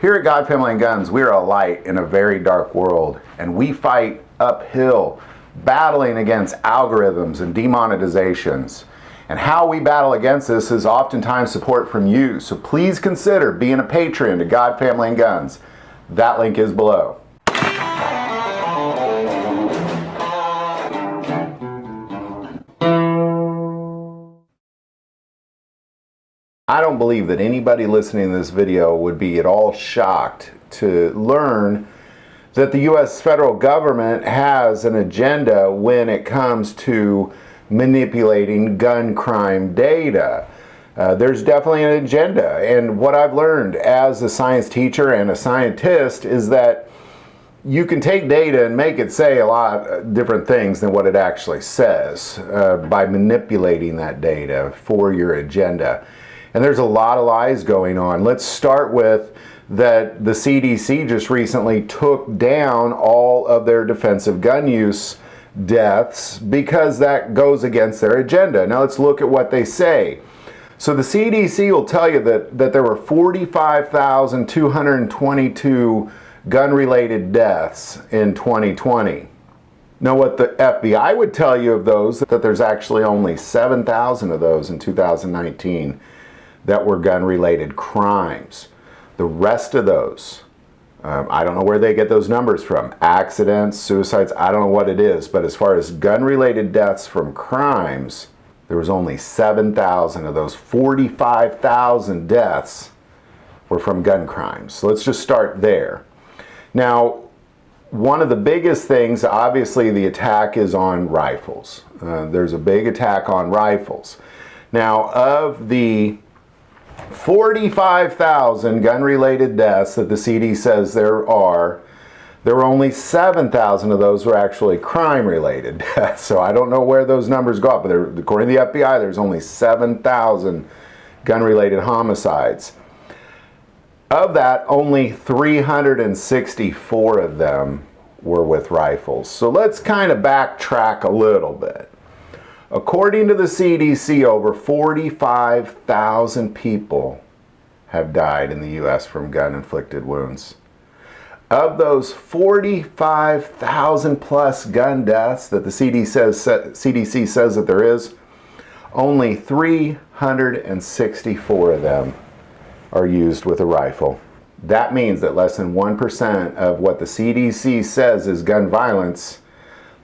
Here at God, Family, and Guns, we are a light in a very dark world, and we fight uphill, battling against algorithms and demonetizations. And how we battle against this is oftentimes support from you, so please consider being a patron to God, Family, and Guns. That link is below. I don't believe that anybody listening to this video would be at all shocked to learn that the U.S. federal government has an agenda when it comes to manipulating gun crime data. There's definitely an agenda, and what I've learned as a science teacher and a scientist is that you can take data and make it say a lot of different things than what it actually says by manipulating that data for your agenda. And there's a lot of lies going on. Let's start with that the CDC just recently took down all of their defensive gun use deaths because that goes against their agenda. Now let's look at what they say. So the CDC will tell you that there were 45,222 gun-related deaths in 2020. Now what the FBI would tell you of those, that there's actually only 7,000 of those in 2019 that were gun-related crimes. The rest of those, I don't know where they get those numbers from. Accidents, suicides, I don't know what it is. But as far as gun-related deaths from crimes, there was only 7,000 of those. 45,000 deaths were from gun crimes. So let's just start there. Now, one of the biggest things, obviously the attack is on rifles. There's a big attack on rifles. Now, of the 45,000 gun-related deaths that the CD says there were only 7,000 of those were actually crime-related deaths. So I don't know where those numbers go up, but according to the FBI, there's only 7,000 gun-related homicides. Of that, only 364 of them were with rifles. So let's kind of backtrack a little bit. According to the CDC, over 45,000 people have died in the U.S. from gun-inflicted wounds. Of those 45,000 plus gun deaths that the CDC says that there is, only 364 of them are used with a rifle. That means that less than 1% of what the CDC says is gun violence,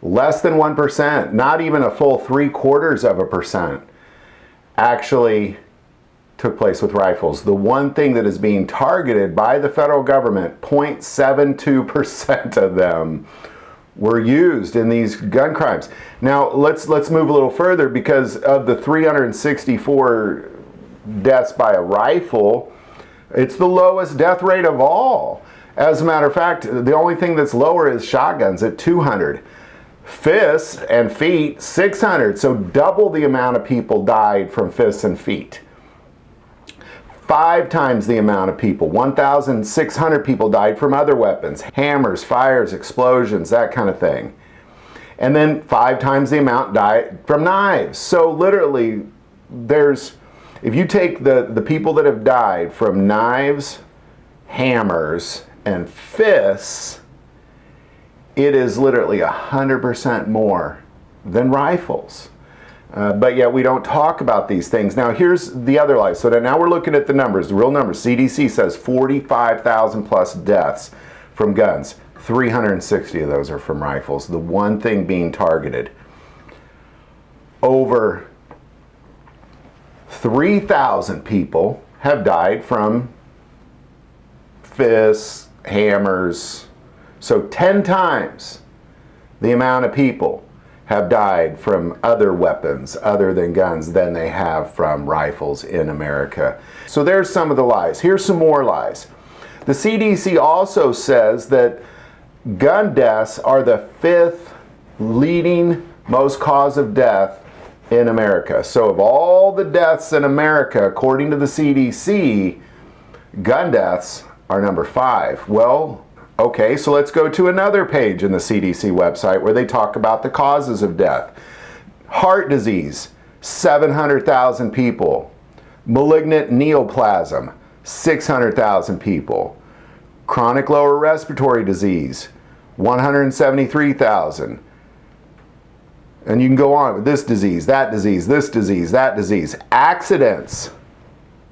less than 1%, not even a full 3/4%, actually took place with rifles. The one thing that is being targeted by the federal government, 0.72% of them were used in these gun crimes. Now let's move a little further, because of the 364 deaths by a rifle, it's the lowest death rate of all. As a matter of fact, the only thing that's lower is shotguns at 200. Fists and feet, 600. So double the amount of people died from fists and feet. 5 times the amount of people, 1,600 people died from other weapons, hammers, fires, explosions, that kind of thing. And then 5 times the amount died from knives. So literally, if you take the people that have died from knives, hammers, and fists, it is literally 100% more than rifles. But yet we don't talk about these things. Now here's the other lie. So now we're looking at the numbers, the real numbers. CDC says 45,000 plus deaths from guns. 360 of those are from rifles. The one thing being targeted. Over 3,000 people have died from fists, hammers. So 10 times the amount of people have died from other weapons other than guns than they have from rifles in America. So there's some of the lies. Here's some more lies. The CDC also says that gun deaths are the 5th leading most cause of death in America. So of all the deaths in America, according to the CDC, gun deaths are number 5. Well, okay, so let's go to another page in the CDC website where they talk about the causes of death. Heart disease, 700,000 people. Malignant neoplasm, 600,000 people. Chronic lower respiratory disease, 173,000. And you can go on with this disease, that disease, this disease, that disease. Accidents.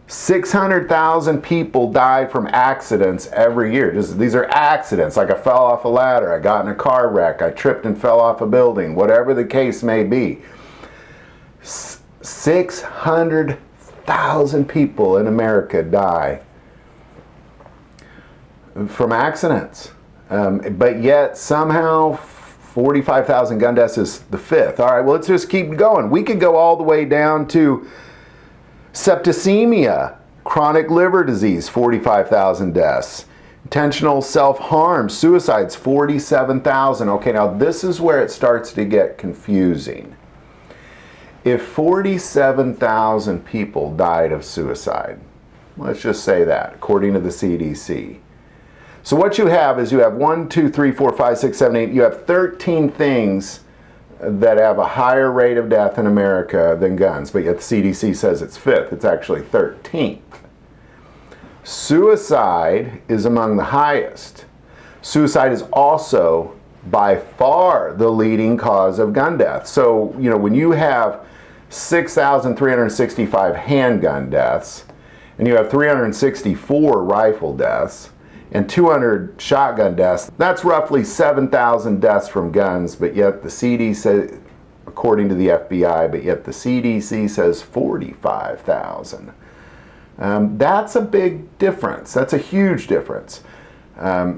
600,000 people die from accidents every year. These are accidents, like I fell off a ladder, I got in a car wreck, I tripped and fell off a building, whatever the case may be. 600,000 people in America die from accidents. But yet somehow 45,000 gun deaths is the fifth. All right, well, let's just keep going. We could go all the way down to septicemia, chronic liver disease, 45,000 deaths. Intentional self-harm, suicides, 47,000. Okay, now this is where it starts to get confusing. If 47,000 people died of suicide, let's just say that, according to the CDC. So what you have is you have 1, 2, 3, 4, 5, 6, 7, 8, you have 13 things that have a higher rate of death in America than guns, but yet the CDC says it's fifth. It's actually 13th. Suicide is among the highest. Suicide is also by far the leading cause of gun death. So, you know, when you have 6,365 handgun deaths, and you have 364 rifle deaths, and 200 shotgun deaths, that's roughly 7,000 deaths from guns, but yet the CDC, according to the FBI, but yet the CDC says 45,000. That's a big difference. That's a huge difference.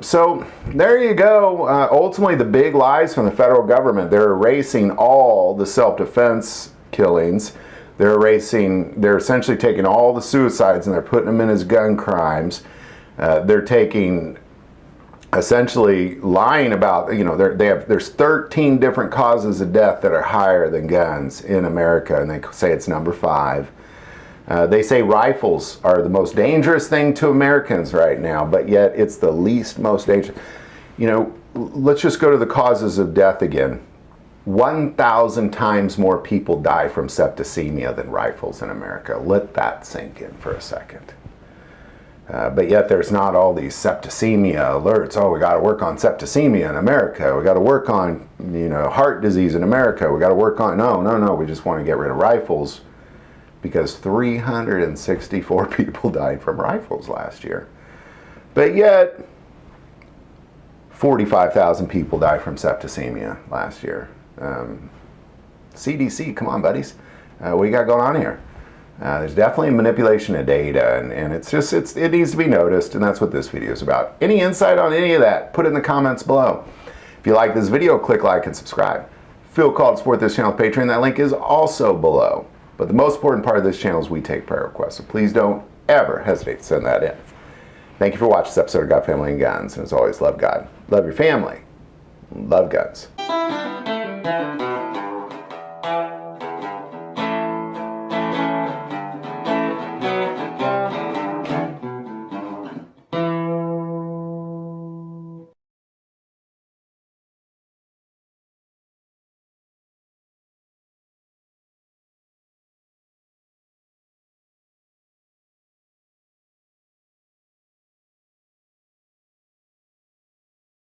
So there you go. Ultimately, the big lies from the federal government, they're erasing all the self-defense killings. They're essentially taking all the suicides and they're putting them in as gun crimes. They're taking, essentially lying about, you know, there's 13 different causes of death that are higher than guns in America, and they say it's number 5. They say rifles are the most dangerous thing to Americans right now, but yet it's the least most dangerous. You know, let's just go to the causes of death again. 1,000 times more people die from septicemia than rifles in America. Let that sink in for a second. But yet there's not all these septicemia alerts. Oh, we got to work on septicemia in America. We got to work on, you know, heart disease in America. We got to work on, no. We just want to get rid of rifles because 364 people died from rifles last year. But yet 45,000 people died from septicemia last year. CDC, come on, buddies. What you got going on here? There's definitely manipulation of data, and it needs to be noticed, and that's what this video is about. Any insight on any of that, put it in the comments below. If you like this video, click like and subscribe. Feel called to support this channel with Patreon. That link is also below. But the most important part of this channel is we take prayer requests, so please don't ever hesitate to send that in. Thank you for watching this episode of God, Family, and Guns, and as always, love God, love your family, love guns.